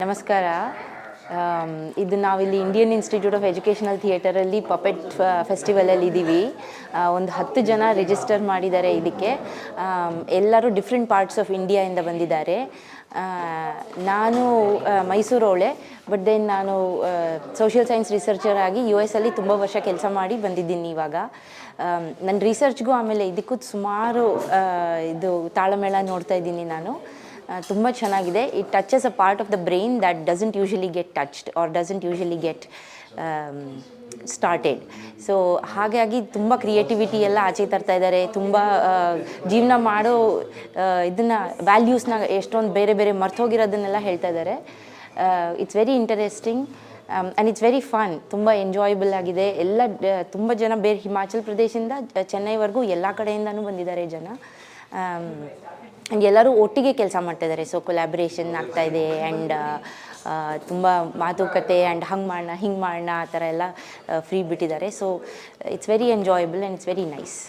ನಮಸ್ಕಾರ. ಇದು ನಾವಿಲ್ಲಿ ಇಂಡಿಯನ್ ಇನ್ಸ್ಟಿಟ್ಯೂಟ್ ಆಫ್ ಎಜುಕೇಷನಲ್ ಥಿಯೇಟರಲ್ಲಿ ಪಪೆಟ್ ಫೆಸ್ಟಿವಲಲ್ಲಿ ಇದ್ದೀವಿ. ಒಂದು 10 ಜನ ರಿಜಿಸ್ಟರ್ ಮಾಡಿದ್ದಾರೆ ಇದಕ್ಕೆ. ಎಲ್ಲರೂ ಡಿಫ್ರೆಂಟ್ ಪಾರ್ಟ್ಸ್ ಆಫ್ ಇಂಡಿಯಾಯಿಂದ ಬಂದಿದ್ದಾರೆ. ನಾನು ಮೈಸೂರವಳೆ, ಬಟ್ ದೆನ್ ನಾನು ಸೋಷಿಯಲ್ ಸೈನ್ಸ್ ರಿಸರ್ಚರ್ ಆಗಿ US ಅಲ್ಲಿ ತುಂಬ ವರ್ಷ ಕೆಲಸ ಮಾಡಿ ಬಂದಿದ್ದೀನಿ ಇವಾಗ. ನನ್ನ ರಿಸರ್ಚ್ಗೂ ಆಮೇಲೆ ಇದಕ್ಕೂ ಸುಮಾರು ಇದು ತಾಳಮೇಳ ನೋಡ್ತಾ ಇದ್ದೀನಿ ನಾನು. ತುಂಬ ಚೆನ್ನಾಗಿದೆ. It touches a part of the brain that doesn't usually get touched or doesn't usually get started. So ಹಾಗಾಗಿ ತುಂಬ ಕ್ರಿಯೇಟಿವಿಟಿ ಎಲ್ಲ ಆಚೆ ತರ್ತಾ ಇದ್ದಾರೆ. ತುಂಬ ಜೀವನ ಮಾಡೋ ಇದನ್ನು ವ್ಯಾಲ್ಯೂಸ್ನ ಎಷ್ಟೊಂದು ಬೇರೆ ಬೇರೆ ಮರ್ತೋಗಿರೋದನ್ನೆಲ್ಲ ಹೇಳ್ತಾ ಇದ್ದಾರೆ. It's very interesting and it's very fun. ತುಂಬ ಎಂಜಾಯಬಲ್ ಆಗಿದೆ. ಎಲ್ಲ ತುಂಬ ಜನ ಬೇರೆ ಹಿಮಾಚಲ್ ಪ್ರದೇಶದಿಂದ ಚೆನ್ನೈವರೆಗೂ ಎಲ್ಲ ಕಡೆಯಿಂದನೂ ಬಂದಿದ್ದಾರೆ ಜನ. ಎಲ್ಲರೂ ಒಟ್ಟಿಗೆ ಕೆಲಸ ಮಾಡ್ತಾಯಿದ್ದಾರೆ. ಸೊ ಕೊಲ್ಯಾಬ್ರೇಷನ್ ಆಗ್ತಾಯಿದೆ ಆ್ಯಂಡ್ ತುಂಬ ಮಾತುಕತೆ ಆ್ಯಂಡ್ ಹಂಗೆ ಮಾಡೋಣ ಹಿಂಗೆ ಮಾಡೋಣ ಆ ಥರ ಎಲ್ಲ ಫ್ರೀ ಬಿಟ್ಟಿದ್ದಾರೆ. So it's very enjoyable and it's very nice.